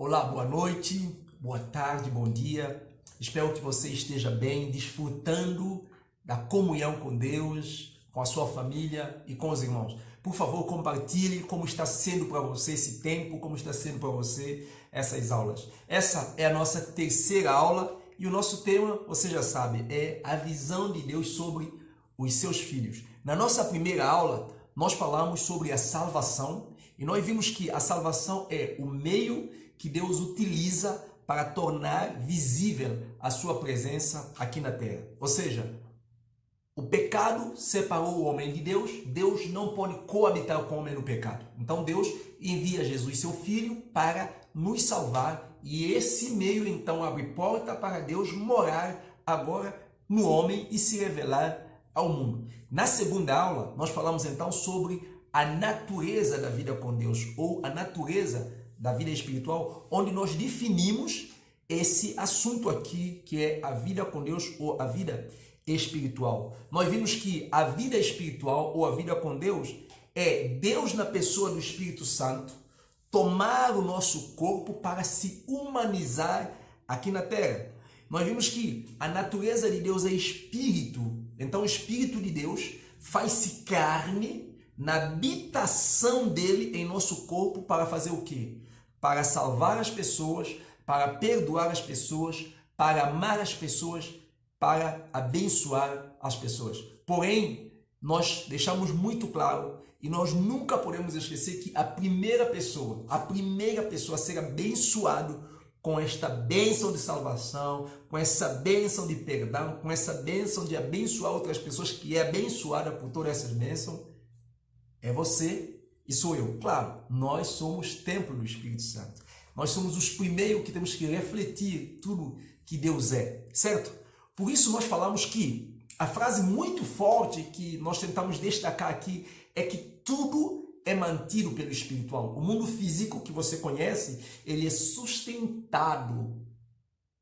Olá, boa noite, boa tarde, bom dia. Espero que você esteja bem, desfrutando da comunhão com Deus, com a sua família e com os irmãos. Por favor, compartilhe como está sendo para você esse tempo, como está sendo para você essas aulas. Essa é a nossa terceira aula e o nosso tema, você já sabe, é a visão de Deus sobre os seus filhos. Na nossa primeira aula, nós falamos sobre a salvação e nós vimos que a salvação é o meio que Deus utiliza para tornar visível a sua presença aqui na terra. Ou seja, o pecado separou o homem de Deus, Deus não pode coabitar com o homem no pecado. Então Deus envia Jesus, seu Filho, para nos salvar e esse meio então abre porta para Deus morar agora no homem e se revelar ao mundo. Na segunda aula, nós falamos então sobre a natureza da vida com Deus, ou a natureza da vida espiritual, onde nós definimos esse assunto aqui, que é a vida com Deus ou a vida espiritual. Nós vimos que a vida espiritual ou a vida com Deus é Deus na pessoa do Espírito Santo tomar o nosso corpo para se humanizar aqui na terra. Nós vimos que a natureza de Deus é espírito, então o Espírito de Deus faz-se carne na habitação dele em nosso corpo para fazer o quê? Para salvar as pessoas, para perdoar as pessoas, para amar as pessoas, para abençoar as pessoas. Porém, nós deixamos muito claro e nós nunca podemos esquecer que a primeira pessoa a ser abençoado com esta bênção de salvação, com essa bênção de perdão, com essa bênção de abençoar outras pessoas, que é abençoada por todas essas bênçãos, é você e sou eu. Claro, nós somos templo do Espírito Santo. Nós somos os primeiros que temos que refletir tudo que Deus é, certo? Por isso nós falamos que a frase muito forte que nós tentamos destacar aqui é que tudo é mantido pelo espiritual. O mundo físico que você conhece, ele é sustentado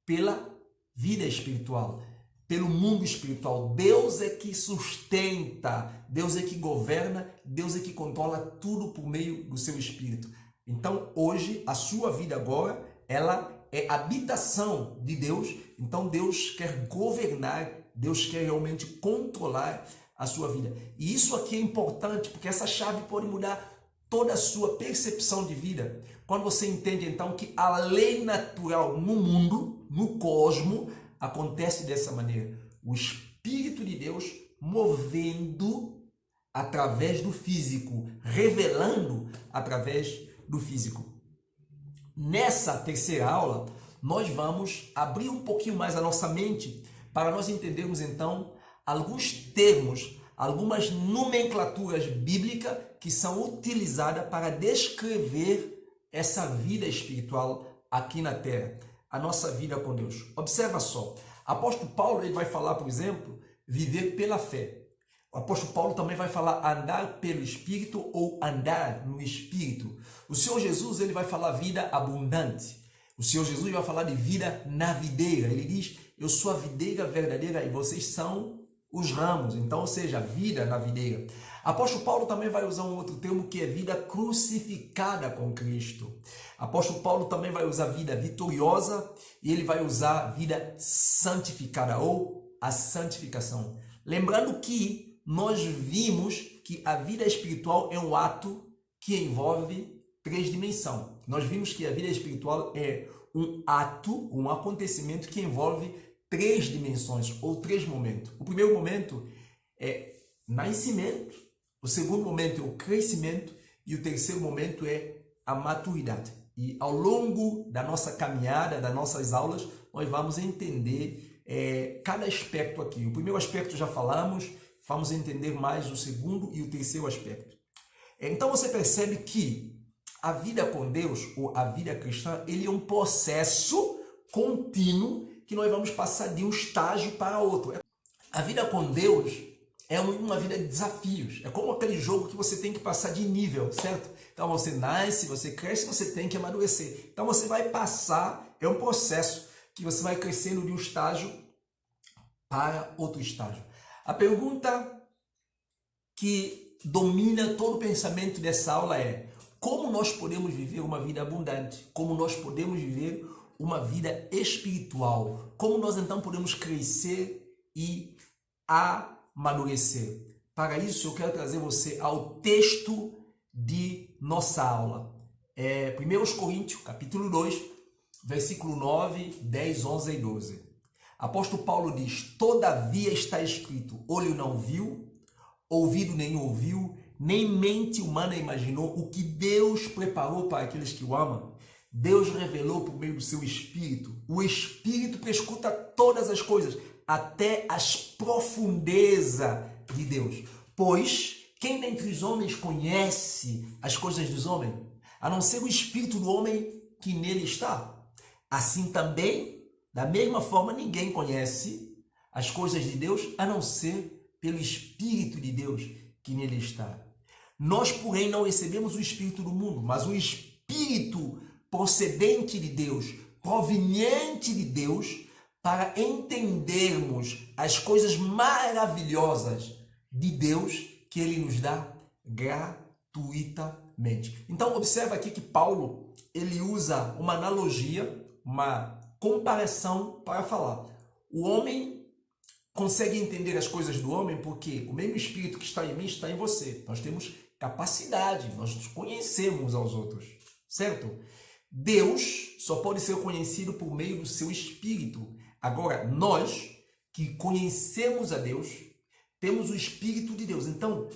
pela vida espiritual, pelo mundo espiritual. Deus é que sustenta, Deus é que governa, Deus é que controla tudo por meio do seu Espírito. Então, hoje, a sua vida agora, ela é habitação de Deus. Então, Deus quer governar, Deus quer realmente controlar a sua vida. E isso aqui é importante, porque essa chave pode mudar toda a sua percepção de vida. Quando você entende, então, que a lei natural no mundo, no cosmos, acontece dessa maneira. O Espírito de Deus movendo através do físico, revelando através do físico. Nessa terceira aula, nós vamos abrir um pouquinho mais a nossa mente para nós entendermos então alguns termos, algumas nomenclaturas bíblicas que são utilizadas para descrever essa vida espiritual aqui na terra, a nossa vida com Deus. Observa só, apóstolo Paulo ele vai falar, por exemplo, viver pela fé. O apóstolo Paulo também vai falar andar pelo Espírito ou andar no Espírito. O Senhor Jesus ele vai falar vida abundante. O Senhor Jesus vai falar de vida na videira. Ele diz, eu sou a videira verdadeira e vocês são os ramos. Então, ou seja, vida na videira. Apóstolo Paulo também vai usar um outro termo que é vida crucificada com Cristo. Apóstolo Paulo também vai usar vida vitoriosa e ele vai usar vida santificada ou a santificação. Lembrando que nós vimos que a vida espiritual é um ato que envolve três dimensões. Nós vimos que a vida espiritual é um ato, um acontecimento que envolve três dimensões ou três momentos. O primeiro momento é nascimento, o segundo momento é o crescimento e o terceiro momento é a maturidade. E ao longo da nossa caminhada, das nossas aulas, nós vamos entender cada aspecto aqui. O primeiro aspecto já falamos, vamos entender mais o segundo e o terceiro aspecto. Então você percebe que a vida com Deus, ou a vida cristã, ele é um processo contínuo que nós vamos passar de um estágio para outro. A vida com Deus é uma vida de desafios. É como aquele jogo que você tem que passar de nível, certo? Então você nasce, você cresce, você tem que amadurecer. Então você vai passar, é um processo que você vai crescendo de um estágio para outro estágio. A pergunta que domina todo o pensamento dessa aula é: como nós podemos viver uma vida abundante, como nós podemos viver uma vida espiritual, como nós então podemos crescer e amadurecer. Para isso, eu quero trazer você ao texto de nossa aula. 1 Coríntios, capítulo 2, versículo 9, 10, 11 e 12. Apóstolo Paulo diz: todavia está escrito, olho não viu, ouvido nem ouviu, nem mente humana imaginou o que Deus preparou para aqueles que o amam. Deus revelou por meio do seu Espírito. O Espírito prescuta todas as coisas, até as profundezas de Deus. Pois quem dentre os homens conhece as coisas dos homens, a não ser o Espírito do homem que nele está? Assim também, da mesma forma, ninguém conhece as coisas de Deus, a não ser pelo Espírito de Deus que nele está. Nós, porém, não recebemos o Espírito do mundo, mas o Espírito procedente de Deus, proveniente de Deus, para entendermos as coisas maravilhosas de Deus que Ele nos dá gratuitamente. Então, observa aqui que Paulo, ele usa uma analogia, uma comparação para falar. O homem consegue entender as coisas do homem porque o mesmo Espírito que está em mim está em você. Nós temos capacidade, nós nos conhecemos aos outros, certo? Deus só pode ser conhecido por meio do seu Espírito. Agora, nós que conhecemos a Deus, temos o Espírito de Deus. Então,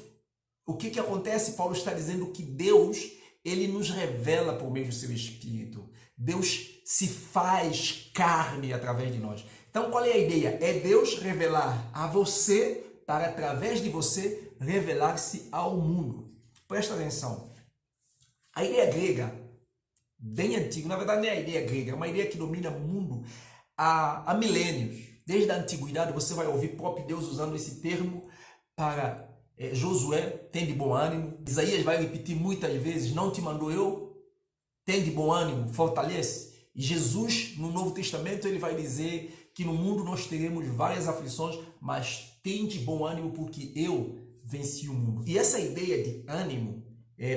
o que acontece? Paulo está dizendo que Deus, ele nos revela por meio do seu Espírito. Deus se faz carne através de nós. Então, qual é a ideia? É Deus revelar a você, para através de você, revelar-se ao mundo. Presta atenção. A ideia grega, bem antiga, na verdade não é a ideia grega, é uma ideia que domina o mundo há milênios. Desde a antiguidade você vai ouvir o próprio Deus usando esse termo para Josué, tem de bom ânimo. Isaías vai repetir muitas vezes, não te mandou eu, tem de bom ânimo, fortalece. E Jesus, no Novo Testamento, ele vai dizer que no mundo nós teremos várias aflições, mas tem de bom ânimo porque eu venci o mundo. E essa ideia de ânimo,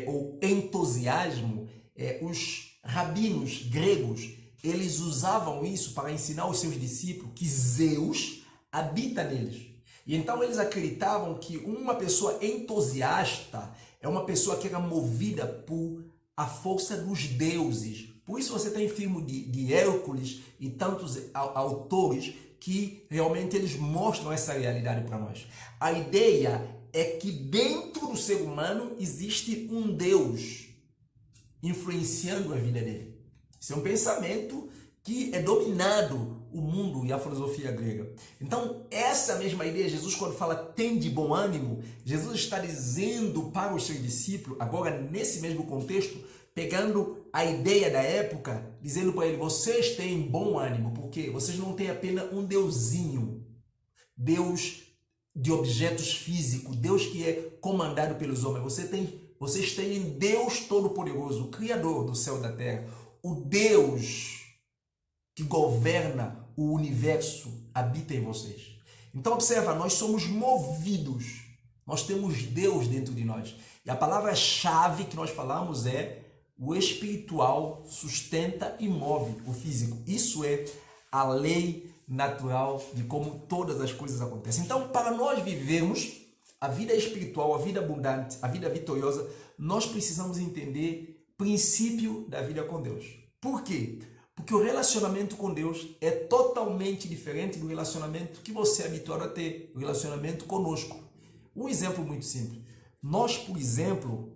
ou entusiasmo, os rabinos gregos, eles usavam isso para ensinar os seus discípulos que Zeus habita neles. E então eles acreditavam que uma pessoa entusiasta é uma pessoa que era movida por a força dos deuses. Por isso você tem filme de Hércules e tantos autores que realmente eles mostram essa realidade para nós. A ideia é que dentro do ser humano existe um Deus influenciando a vida dele. Isso é um pensamento que é dominado o mundo e a filosofia grega. Então, essa mesma ideia, Jesus quando fala tem de bom ânimo, Jesus está dizendo para os seus discípulos, agora nesse mesmo contexto, pegando a ideia da época, dizendo para ele, vocês têm bom ânimo, porque vocês não têm apenas um deusinho, Deus de objetos físicos, Deus que é comandado pelos homens. Vocês têm Deus Todo-Poderoso, o Criador do céu e da terra, o Deus que governa o universo, habita em vocês. Então observa, nós somos movidos, nós temos Deus dentro de nós. E a palavra-chave que nós falamos é o espiritual sustenta e move o físico. Isso é a lei natural de como todas as coisas acontecem. Então, para nós vivermos a vida espiritual, a vida abundante, a vida vitoriosa, nós precisamos entender o princípio da vida com Deus. Por quê? Porque o relacionamento com Deus é totalmente diferente do relacionamento que você é habituado a ter, o relacionamento conosco. Um exemplo muito simples. Nós, por exemplo,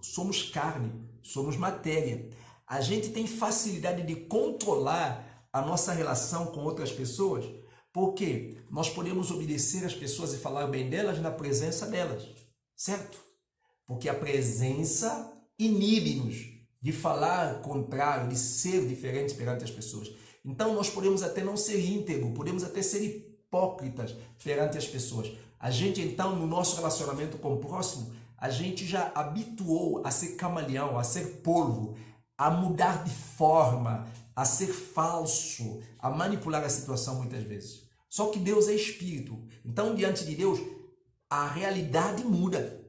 somos carne, somos matéria. A gente tem facilidade de controlar a nossa relação com outras pessoas, porque nós podemos obedecer às pessoas e falar bem delas na presença delas, certo? Porque a presença inibe-nos de falar contrário, de ser diferentes perante as pessoas. Então nós podemos até não ser íntegros, podemos até ser hipócritas perante as pessoas. A gente então, no nosso relacionamento com o próximo, a gente já habituou a ser camaleão, a ser polvo, a mudar de forma, a ser falso, a manipular a situação muitas vezes. Só que Deus é espírito. Então, diante de Deus, a realidade muda.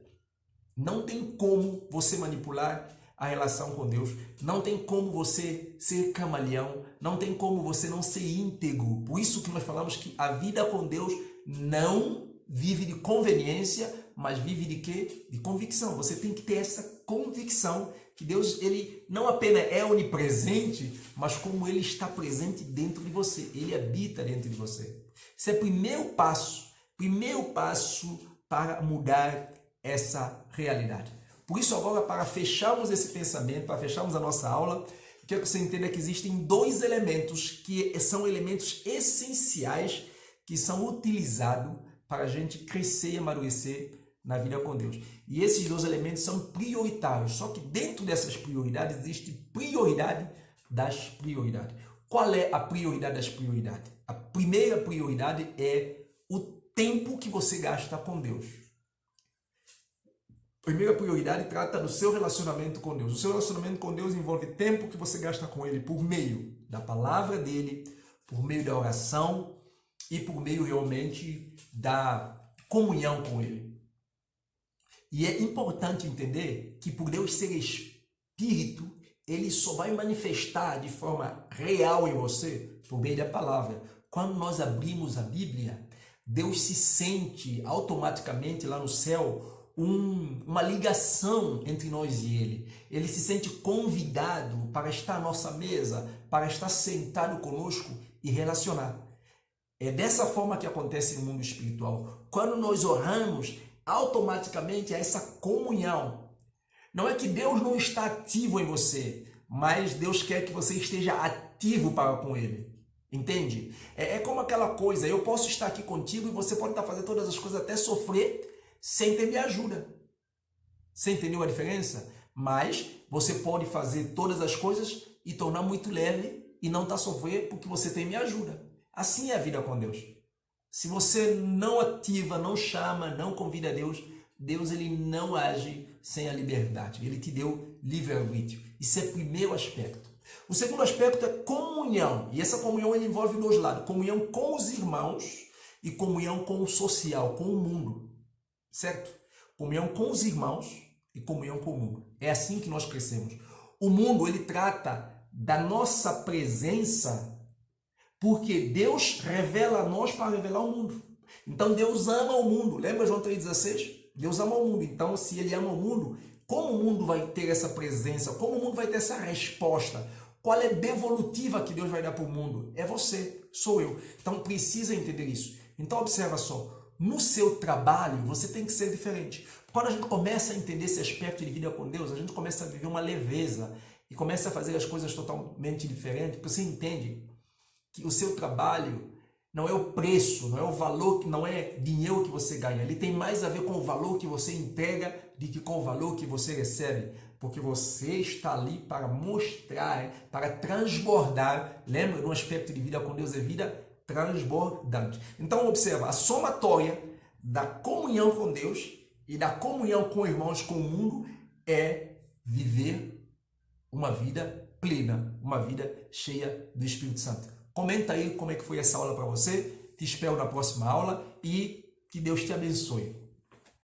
Não tem como você manipular a relação com Deus. Não tem como você ser camaleão, não tem como você não ser íntegro. Por isso que nós falamos que a vida com Deus não vive de conveniência, mas vive de quê? De convicção. Você tem que ter essa convicção que Deus, ele não apenas é onipresente, mas como ele está presente dentro de você. Ele habita dentro de você. Esse é o primeiro passo para mudar essa realidade. Por isso agora, para fecharmos esse pensamento, para fecharmos a nossa aula, eu quero que você entenda que existem dois elementos que são elementos essenciais que são utilizados para a gente crescer e amadurecer na vida com Deus. E esses dois elementos são prioritários. Só que dentro dessas prioridades existe prioridade das prioridades. Qual é a prioridade das prioridades? A primeira prioridade é o tempo que você gasta com Deus. A primeira prioridade trata do seu relacionamento com Deus. O seu relacionamento com Deus envolve tempo que você gasta com Ele por meio da palavra dEle, por meio da oração e por meio realmente da comunhão com Ele. E é importante entender que por Deus ser Espírito, Ele só vai manifestar de forma real em você por meio da palavra. Quando nós abrimos a Bíblia, Deus se sente automaticamente lá no céu uma ligação entre nós e Ele. Ele se sente convidado para estar à nossa mesa, para estar sentado conosco e relacionar. É dessa forma que acontece no mundo espiritual. Quando nós oramos, automaticamente há essa comunhão. Não é que Deus não está ativo em você, mas Deus quer que você esteja ativo para com Ele. Entende? É como aquela coisa, eu posso estar aqui contigo e você pode estar fazendo todas as coisas até sofrer sem ter minha ajuda. Você entendeu a diferença? Mas você pode fazer todas as coisas e tornar muito leve e não estar sofrendo porque você tem minha ajuda. Assim é a vida com Deus. Se você não ativa, não chama, não convida a Deus, Deus ele não age sem a liberdade. Ele te deu livre-arbítrio. Isso é o primeiro aspecto. O segundo aspecto é comunhão. E essa comunhão ele envolve dois lados. Comunhão com os irmãos e comunhão com o social, com o mundo. Certo? Comunhão com os irmãos e comunhão com o mundo. É assim que nós crescemos. O mundo ele trata da nossa presença porque Deus revela a nós para revelar o mundo. Então Deus ama o mundo. Lembra João 3,16? Deus ama o mundo. Então se Ele ama o mundo, como o mundo vai ter essa presença? Como o mundo vai ter essa resposta? Qual é a devolutiva que Deus vai dar para o mundo? É você, sou eu. Então precisa entender isso. Então observa só. No seu trabalho, você tem que ser diferente. Quando a gente começa a entender esse aspecto de vida com Deus, a gente começa a viver uma leveza e começa a fazer as coisas totalmente diferentes, porque você entende que o seu trabalho não é o preço, não é o valor, não é dinheiro que você ganha. Ele tem mais a ver com o valor que você entrega do que com o valor que você recebe. Porque você está ali para mostrar, para transbordar. Lembra de um aspecto de vida com Deus é vida transbordante. Então observa, a somatória da comunhão com Deus e da comunhão com irmãos, com o mundo, é viver uma vida plena, uma vida cheia do Espírito Santo. Comenta aí como é que foi essa aula para você. Te espero na próxima aula e que Deus te abençoe.